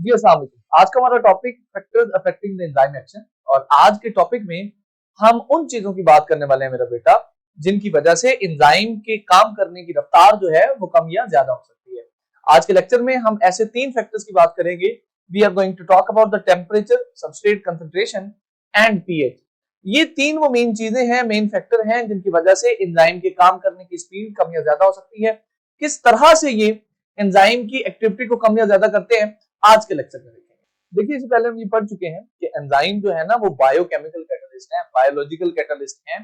जी अस्सलाम वालेकुम। आज का हमारा topic factors affecting the enzyme action और आज के टॉपिक में हम उन चीजों की बात करने वाले हैं मेरा बेटा जिनकी वजह से एंजाइम के काम करने की रफ्तार जो है वो कम या ज्यादा हो सकती है। आज के लेक्चर में हम ऐसे तीन फैक्टर्स की बात करेंगे। We are going to talk about the temperature, substrate concentration and pH. ये तीन वो मेन चीजें हैं, मेन फैक्टर हैं जिनकी वजह से एंजाइम के काम करने की स्पीड कम या ज्यादा हो सकती है। किस तरह से ये एंजाइम की एक्टिविटी को कम या ज्यादा करते हैं आज के लेक्चर में देखेंगे। देखिए इससे पहले हम ये पढ़ चुके हैं कि एंजाइम जो है ना वो बायोकेमिकल कैटलिस्ट है, बायोलॉजिकल कैटलिस्ट है,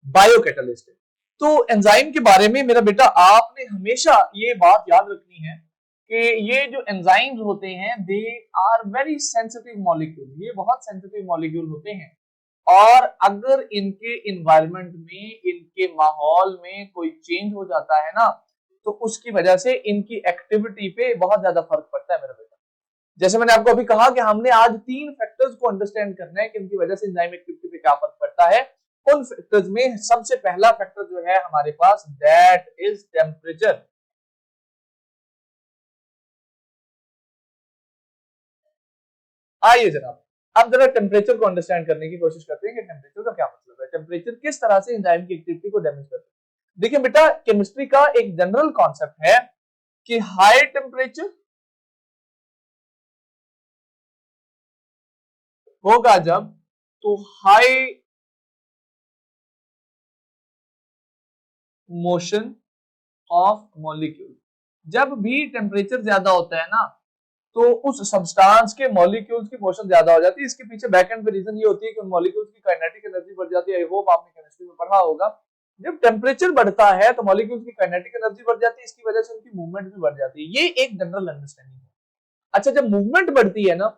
बायो कैटलिस्ट है। तो एंजाइम के बारे में मेरा बेटा आपने हमेशा ये बात याद रखनी है कि ये जो एंजाइम्स होते हैं they are very sensitive molecule, ये बहुत सेंसिटिव मॉलिक्यूल होते हैं और अगर इनके इन्वायरमेंट में, इनके माहौल में कोई चेंज हो जाता है ना तो उसकी वजह से इनकी एक्टिविटी पे बहुत ज्यादा फर्क पड़ता है मेरा बेटा। जैसे मैंने आपको अभी कहा कि हमने आज तीन फैक्टर्स को अंडरस्टैंड करना है कि उनकी वजह से एंजाइम एक्टिविटी पे क्या फर्क पड़ता है। उन फैक्टर्स में सबसे पहला फैक्टर जो है हमारे पास दैट इज टेम्परेचर। आइए जनाब अब जरा टेम्परेचर को अंडरस्टैंड करने की कोशिश करते हैं कि टेम्परेचर का क्या मतलब है, टेम्परेचर किस तरह से एंजाइम की एक्टिविटी को डैमेज करता है। देखिए बेटा केमिस्ट्री का एक जनरल कॉन्सेप्ट है कि हाई टेम्परेचर होगा जब तो हाई मोशन ऑफ मॉलिक्यूल। जब भी टेम्परेचर ज्यादा होता है ना तो उस सब्सटेंस के मॉलिक्यूल्स की मोशन ज्यादा हो जाती है। इसके पीछे बैक एंड पे रीजन ये होती है कि उन मॉलिक्यूल्स की काइनेटिक एनर्जी बढ़ जाती है। आई होप आपने केमिस्ट्री में पढ़ा होगा, जब टेम्परेचर बढ़ता है तो मॉलिक्यूल्स की काइनेटिक एनर्जी बढ़ जाती है, इसकी वजह से उनकी मूवमेंट भी बढ़ जाती है। ये एक जनरल अंडरस्टैंडिंग है। अच्छा जब मूवमेंट बढ़ती है ना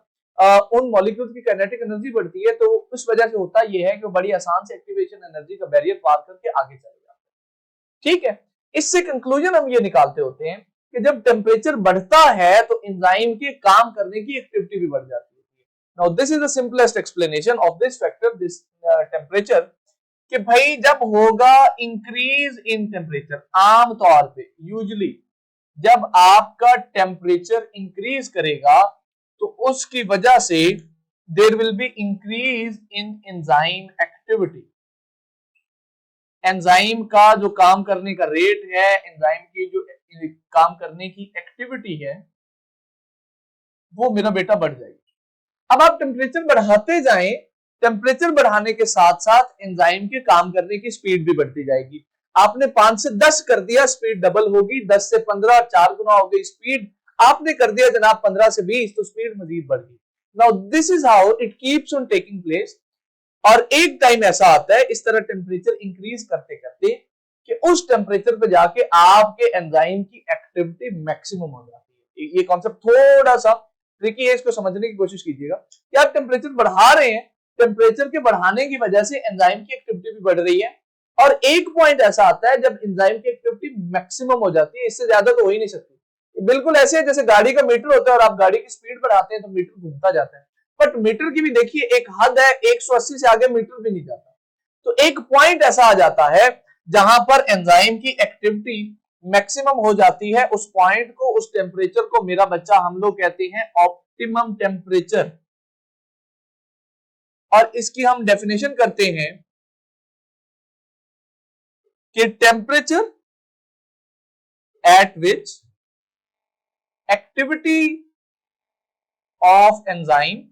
उन मॉलिक्यूल्स की काइनेटिक एनर्जी बढ़ती है तो उस वजह से होता ये है कि वो बड़ी आसान से एक्टिवेशन एनर्जी का बैरियर पार करके आगे चले जाते हैं। ठीक है, इससे कंक्लूजन हम ये निकालते होते हैं कि जब टेम्परेचर बढ़ता है तो एंजाइम के काम करने की एक्टिविटी भी बढ़ जाती है। Now this is the simplest explanation of this factor, this temperature, कि भाई जब होगा इंक्रीज इन टेम्परेचर, आमतौर पे यूजुअली जब आपका टेम्परेचर इंक्रीज करेगा तो उसकी वजह से there will be increase in enzyme activity. Enzyme का जो काम करने का रेट है, एंजाइम की जो काम करने की एक्टिविटी है वो मेरा बेटा बढ़ जाएगी। अब आप टेम्परेचर बढ़ाते जाएं, टेम्परेचर बढ़ाने के साथ साथ एंजाइम के काम करने की स्पीड भी बढ़ती जाएगी। आपने 5 से 10 कर दिया, स्पीड डबल होगी, 10 से 15 4 गुना हो गई स्पीड। आपने कर दिया जनाब 15 से 20 तो स्पीड मजीद बढ़ गई। Now this is how it keeps on taking place. और एक टाइम ऐसा आता है इस तरह टेम्परेचर इंक्रीज करते करते कि उस टेम्परेचर पे जाके आपके एंजाइम की एक्टिविटी मैक्सिमम हो जाती है। ये कॉन्सेप्ट थोड़ा सा ट्रिकी है, इसको समझने की कोशिश कीजिएगा कि आप टेम्परेचर बढ़ा रहे हैं, टेम्परेचर के बढ़ाने की वजह से एंजाइम की एक्टिविटी भी बढ़ रही है और एक पॉइंट ऐसा आता है जब एंजाइम की एक्टिविटी मैक्सिमम हो जाती है, इससे ज्यादा तो हो ही नहीं सकती। बिल्कुल ऐसे है जैसे गाड़ी का मीटर होता है और आप गाड़ी की स्पीड बढ़ाते हैं तो मीटर घूमता जाता है, बट मीटर की भी देखिए एक हद है, 180 से आगे मीटर भी नहीं जाता। तो एक पॉइंट ऐसा आ जाता है जहां पर एंजाइम की एक्टिविटी मैक्सिमम हो जाती है। उस पॉइंट को, उस टेम्परेचर को मेरा बच्चा हम लोग कहते हैं ऑप्टिमम टेम्परेचर। और इसकी हम डेफिनेशन करते हैं कि temperature at which activity of enzyme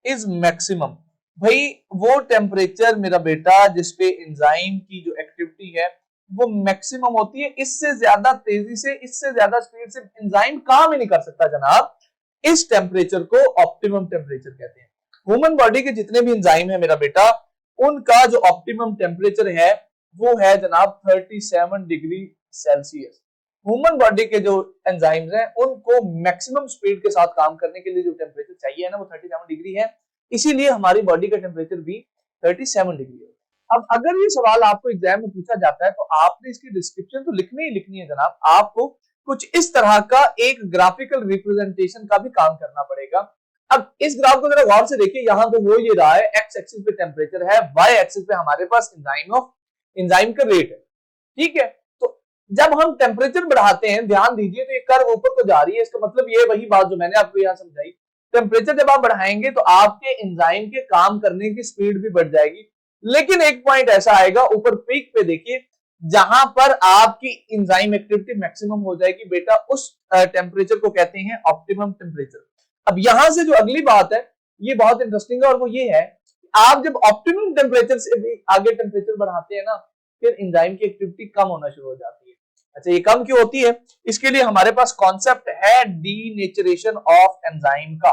is maximum. भाई वो टेम्परेचर मेरा बेटा जिसपे एंजाइम की जो एक्टिविटी है वो मैक्सिमम होती है, इससे ज्यादा तेजी से, इससे ज्यादा स्पीड से एंजाइम काम ही नहीं कर सकता जनाब। इस टेम्परेचर को ऑप्टिमम टेम्परेचर कहते हैं। ह्यूमन बॉडी के जितने भी एंजाइम है मेरा बेटा उनका जो ऑप्टिमम टेम्परेचर है वो है जनाब 37 डिग्री सेल्सियस। ह्यूमन बॉडी के जो एंजाइम्स हैं उनको मैक्सिमम स्पीड के साथ काम करने के लिए जो टेम्परेचर चाहिए है ना वो 37 डिग्री है, इसीलिए हमारी बॉडी का टेम्परेचर भी 37 डिग्री है। अब अगर ये सवाल आपको एग्जाम में पूछा जाता है तो आपने इसकी डिस्क्रिप्शन तो लिखनी ही लिखनी है जनाब। आपको कुछ इस तरह का एक ग्राफिकल रिप्रेजेंटेशन का भी काम करना पड़ेगा। अब इस ग्राफ को जरा गौर से देखिए, यहां तो हो ये रहा है, एक्स एक्सिस पे टेम्परेचर है, वाई एक्सिस पे हमारे पास एंजाइम का रेट है। ठीक है, तो जब हम टेम्परेचर बढ़ाते हैं, ध्यान दीजिए, तो ये कर्व ऊपर को जा रही है, इसका मतलब ये वही बात जो मैंने आपको यहां समझाई। टेम्परेचर जब आप बढ़ाएंगे तो आपके एंजाइम के काम करने की स्पीड भी बढ़ जाएगी, लेकिन एक पॉइंट ऐसा आएगा ऊपर पीक पे, देखिए, जहां पर आपकी एंजाइम एक्टिविटी मैक्सिमम हो जाएगी बेटा, उस टेम्परेचर को कहते हैं ऑप्टिमम टेम्परेचर। अब यहां से जो अगली बात है ये बहुत इंटरेस्टिंग है, और वो ये है, आप जब ऑप्टिमम टेम्परेचर से भी आगे टेम्परेचर बढ़ाते हैं ना, फिर एंजाइम की एक्टिविटी कम होना शुरू हो जाती है। अच्छा, ये कम क्यों होती है? इसके लिए हमारे पास कॉन्सेप्ट है डीनेचरेशन ऑफ एंजाइम का।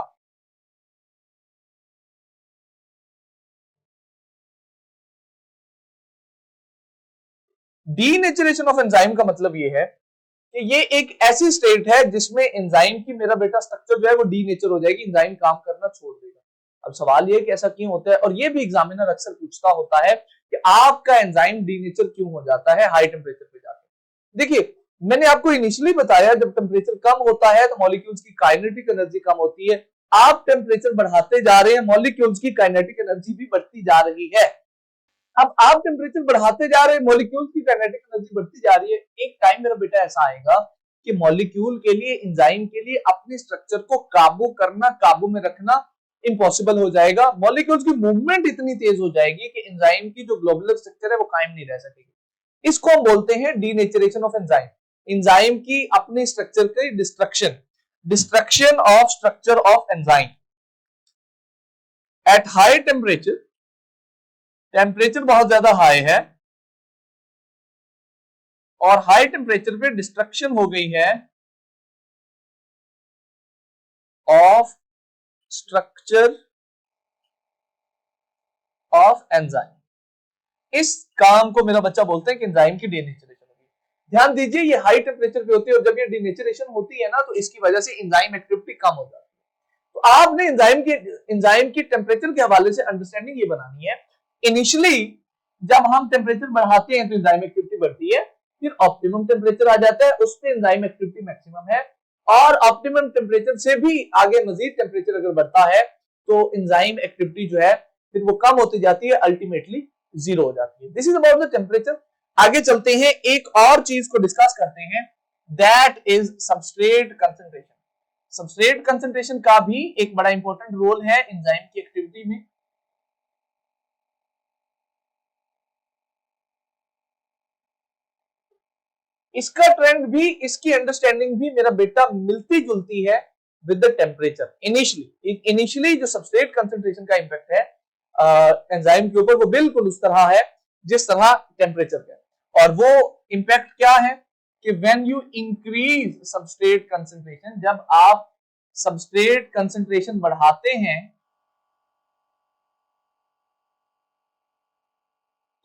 डीनेचरेशन ऑफ एंजाइम का मतलब ये है कि ये एक ऐसी स्टेट है जिसमें एंजाइम की, मेरा बेटा, स्ट्रक्चर जो है वो डीनेचर हो जाएगी, एंजाइम काम करना छोड़ देगा। अब सवाल ये है कि ऐसा क्यों होता है, और ये भी एग्जामिनर अक्सर पूछता होता है कि आपका एंजाइम डीनेचर क्यों हो जाता है हाई टेम्परेचर पे जाके। देखिए, मैंने आपको इनिशियली बताया जब टेम्परेचर कम होता है तो मॉलिक्यूल्स की काइनेटिक एनर्जी कम होती है। आप टेम्परेचर बढ़ाते जा रहे हैं, मॉलिक्यूल्स की काइनेटिक एनर्जी भी बढ़ती जा रही है। अब आप टेम्परेचर बढ़ाते जा रहे हैं, मॉलिक्यूल की काइनेटिक एनर्जी बढ़ती जा रही है। एक टाइम मेरा बेटा ऐसा आएगा कि मॉलिक्यूल के लिए, एंजाइम के लिए अपने स्ट्रक्चर को काबू करना, काबू में रखना इम्पॉसिबल हो जाएगा। मॉलिक्यूल्स की मूवमेंट इतनी तेज हो जाएगी कि एंजाइम की जो ग्लोबुलर स्ट्रक्चर है वो कायम नहीं रह सकेगी। इसको हम बोलते हैं डीनेचरेशन ऑफ एंजाइम। एंजाइम की अपने स्ट्रक्चर की destruction, destruction of structure of enzyme at high temperature. Temperature बहुत ज्यादा हाई है और हाई टेम्परेचर पे डिस्ट्रक्शन हो गई है ऑफ स्ट्रक्चर ऑफ एंजाइम। इस काम को मेरा बच्चा बोलते हैं कि एंजाइम की डीनेचरेशन होगी। ध्यान दीजिए, ये हाई टेम्परेचर पे होती है, और जब ये डीनेचरेशन होती है ना, तो इसकी वजह से एंजाइम एक्टिविटी कम हो जाती है। तो आपने एंजाइम की टेम्परेचर के हवाले से अंडरस्टैंडिंग ये बनानी है। इनिशियली जब हम टेम्परेचर बढ़ाते हैं तो एंजाइम एक्टिविटी बढ़ती है, फिर ऑप्टिमम टेम्परेचर आ जाता है, उस पे एंजाइम एक्टिविटी मैक्सिमम है, और ऑप्टिमम टेम्परेचर से भी आगे मजीद टेम्परेचर अगर बढ़ता है तो एंजाइम एक्टिविटी जो है फिर वो कम होती जाती है, अल्टीमेटली जीरो हो जाती है। This is about the temperature. आगे चलते हैं, एक और चीज को डिस्कस करते हैं, that is substrate concentration. Substrate concentration का भी एक बड़ा इंपॉर्टेंट रोल है एंजाइम की एक्टिविटी में। इसका ट्रेंड भी, इसकी अंडरस्टैंडिंग भी मेरा बेटा मिलती जुलती है विद द टेम्परेचर। इनिशियली जो सबस्ट्रेट कंसंट्रेशन का इंपैक्ट है एंजाइम के ऊपर, वो बिल्कुल उस तरह है जिस तरह टेम्परेचर का। और वो इंपैक्ट क्या है कि when you increase substrate concentration, जब आप सबस्ट्रेट कंसंट्रेशन बढ़ाते हैं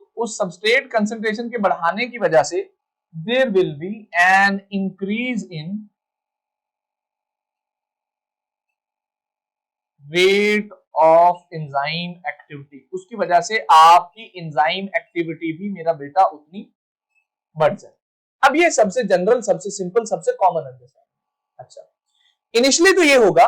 तो उस सबस्ट्रेट कंसंट्रेशन के बढ़ाने की वजह से there will be an increase in rate of enzyme activity। उसकी वजह से आपकी एंजाइम एक्टिविटी भी मेरा बेटा उतनी बढ़ जाए। अब ये सबसे जनरल, सबसे सिंपल, सबसे कॉमन अंडरस्टैंडिंग। अच्छा, इनिशियली तो ये होगा,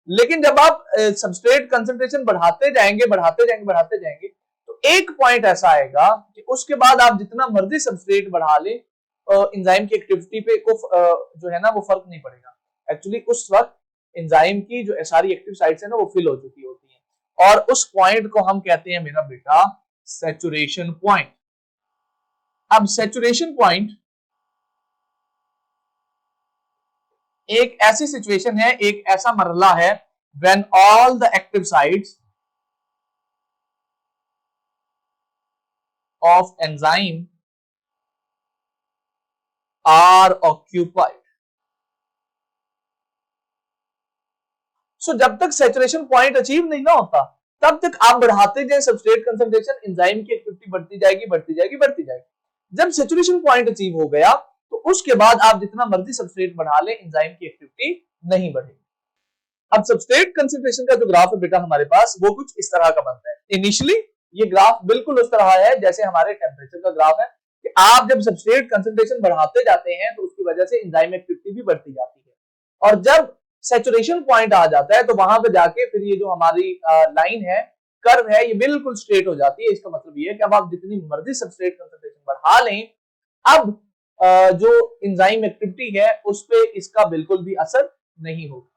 लेकिन जब आप सबस्ट्रेट कंसंट्रेशन बढ़ाते जाएंगे, बढ़ाते जाएंगे, बढ़ाते जाएंगे, तो एक पॉइंट ऐसा आएगा कि उसके बाद आप जितना मर्जी सबस्ट्रेट बढ़ा ले, एंजाइम की एक्टिविटी पे को जो है ना वो फर्क नहीं पड़ेगा। एक्चुअली उस वक्त एंजाइम की जो सारी एक्टिव साइट्स है ना वो फिल हो चुकी होती है, और उस पॉइंट को हम कहते हैं मेरा बेटा सैचुरेशन पॉइंट। अब सैचुरेशन पॉइंट एक ऐसी सिचुएशन है, एक ऐसा मरला है when all the active sites of enzyme are occupied. So जब तक सैचुरेशन पॉइंट अचीव नहीं ना होता, तब तक आप बढ़ाते जाए सबस्ट्रेट कंसंट्रेशन, एंजाइम की एक्टिविटी बढ़ती जाएगी, बढ़ती जाएगी, बढ़ती जाएगी। जब सैचुरेशन पॉइंट अचीव हो गया तो उसके बाद आप जितना मर्जी सबस्ट्रेट बढ़ा ले, एंजाइम की एक्टिविटी नहीं बढ़ेगी। अब सबस्ट्रेट कंसंट्रेशन का जो ग्राफ है बेटा हमारे पास, वो कुछ इस तरह का बनता है। इनिशियली ये ग्राफ बिल्कुल उस तरह है जैसे हमारे टेम्परेचर का ग्राफ है, कि आप जब सबस्ट्रेट कंसंट्रेशन बढ़ाते जाते हैं तो उसकी वजह से एंजाइम एक्टिविटी भी बढ़ती जाती है, और जब सैचुरेशन पॉइंट आ जाता है तो वहां पे जाके फिर ये जो हमारी लाइन है, कर्व है, ये बिल्कुल स्ट्रेट हो जाती है। इसका मतलब ये है कि अब आप जितनी मर्जी सबस्ट्रेट कंसंट्रेशन बढ़ा लें, अब जो एंजाइम एक्टिविटी है उस पे इसका बिल्कुल भी असर नहीं होगा।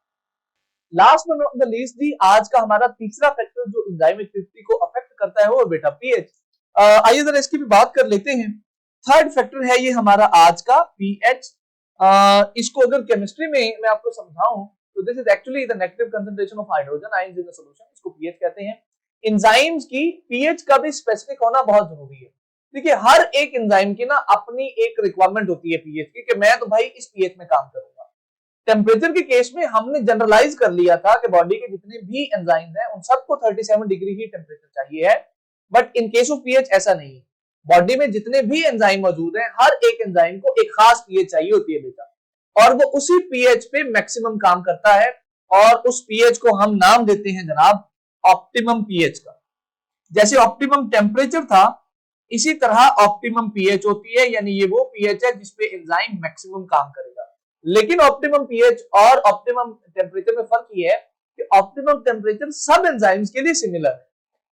Last but not the least दी, आज का हमारा तीसरा फैक्टर जो एंजाइम एक्टिविटी को अफेक्ट करता है वो बेटा पीएच। आइए जरा इसकी भी बात कर लेते हैं। थर्ड फैक्टर है ये हमारा आज का पीएच। इसको अगर केमिस्ट्री में मैं आपको समझाऊं तो this is actually the negative concentration of hydrogen ions in the solution, इसको पीएच कहते हैं। एंजाइम्स की पीएच का भी स्पेसिफिक होना बहुत जरूरी है। देखिए हर एक एंजाइम की ना अपनी एक रिक्वायरमेंट होती है पीएच की, कि मैं तो भाई इस पीएच में काम करूंगा। टेम्परेचर के केस में हमने जनरलाइज कर लिया था कि बॉडी के जितने भी एंजाइम्स हैं उन सबको 37 डिग्री ही टेम्परेचर चाहिए है, but in case of pH ऐसा नहीं है। बॉडी में जितने भी एंजाइम मौजूद हैं हर एक एंजाइम को एक खास पीएच चाहिए होती है बेटा, और वो उसी पीएच पे मैक्सिमम काम करता है, और उस पीएच को हम नाम देते हैं जनाब ऑप्टिमम पीएच का। जैसे ऑप्टिमम टेम्परेचर था इसी तरह ऑप्टिमम पीएच होती है, यानी ये वो पीएच है जिसपे एंजाइम मैक्सिमम काम करेगा। लेकिन ऑप्टिमम पीएच और ऑप्टिमम टेम्परेचर में फर्क ये है कि ऑप्टिमम टेम्परेचर सब एंजाइम्स के लिए सिमिलर है,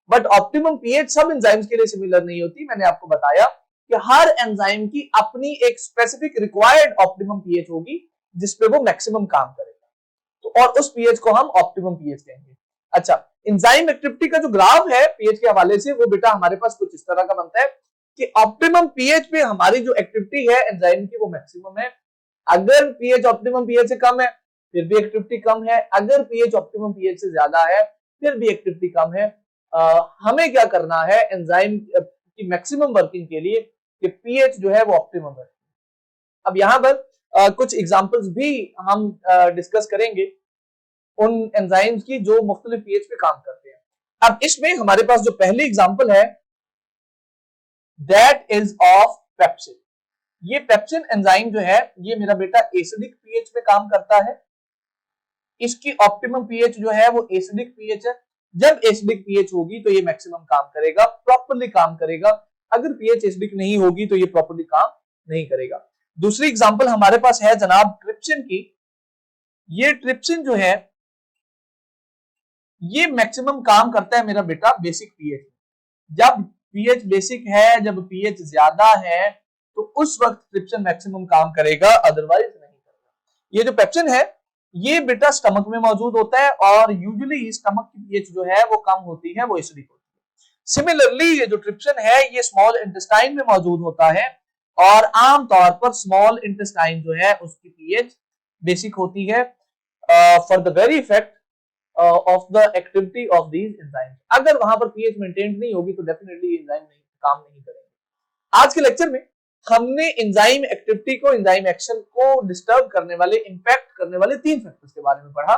बट ऑप्टिमम पीएच सब एंजाइम्स के लिए सिमिलर नहीं होती। मैंने आपको बताया कि हर एंजाइम की अपनी एक स्पेसिफिक रिक्वायर्ड ऑप्टिमम पीएच होगी जिसपे वो मैक्सिमम काम करेगा, तो और उस पीएच को हम ऑप्टिमम पीएच कहेंगे। अच्छा, एंजाइम एक्टिविटी का जो ग्राफ है पीएच के हवाले से वो बेटा हमारे पास कुछ इस तरह का बनता है कि ऑप्टिमम पीएच पे हमारी जो एक्टिविटी है एंजाइम की वो मैक्सिमम है। अगर पीएच ऑप्टिमम पीएच से कम है फिर भी एक्टिविटी कम है, अगर पीएच ऑप्टिमम पीएच से ज्यादा है फिर भी एक्टिविटी कम है। हमें क्या करना है एंजाइम की मैक्सिमम वर्किंग के लिए कि पीएच जो है वो ऑप्टिमम है। अब यहां पर कुछ एग्जांपल्स भी हम डिस्कस करेंगे उन एंजाइम्स की जो मुख्तलिफ पीएच पे काम करते हैं। अब इसमें हमारे पास जो पहली एग्जांपल है दैट इज ऑफ पेप्सिन। ये पेप्सिन एंजाइम जो है ये मेरा बेटा एसिडिक पीएच पे काम करता है। इसकी ऑप्टिमम पीएच जो है वो एसिडिक पीएच है। जब एसिडिक पीएच होगी तो ये मैक्सिमम काम करेगा, प्रॉपर्ली काम करेगा। अगर पीएच एसिडिक नहीं होगी तो ये प्रॉपर्ली काम नहीं करेगा। दूसरी एग्जांपल हमारे पास है जनाब ट्रिप्सिन की। ये ट्रिप्सिन जो है ये मैक्सिमम काम करता है मेरा बेटा बेसिक पीएच। जब पीएच बेसिक है, जब पीएच ज्यादा है तो उस वक्त ट्रिप्सिन मैक्सिमम काम करेगा, अदरवाइज नहीं करेगा। ये जो पेप्सिन है ये बेटा स्टमक में मौजूद होता है और यूजुअली स्टमक की पीएच जो है वो कम होती है, वो एसिडिक होती है। सिमिलरली ये जो ट्रिप्सिन है ये स्मॉल इंटेस्टाइन में मौजूद होता है और आमतौर पर स्मॉल इंटेस्टाइन जो है उसकी पीएच बेसिक होती है for the very effect of the activity of these enzymes. अगर वहां पर पीएच मेंटेन नहीं होगी तो डेफिनेटली एंजाइम नहीं काम नहीं करेंगे। आज के लेक्चर में हमने एंजाइम एक्टिविटी को, एंजाइम एक्शन को डिस्टर्ब करने वाले, इंपैक्ट करने वाले 3 फैक्टर्स के बारे में पढ़ा,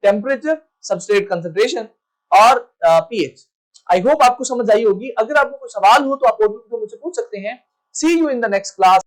टेम्परेचर, सबस्ट्रेट कंसंट्रेशन और पीएच। आई होप आपको समझ आई होगी। अगर आपको कोई सवाल हो तो आप मुझसे पूछ सकते हैं। See you in the next class.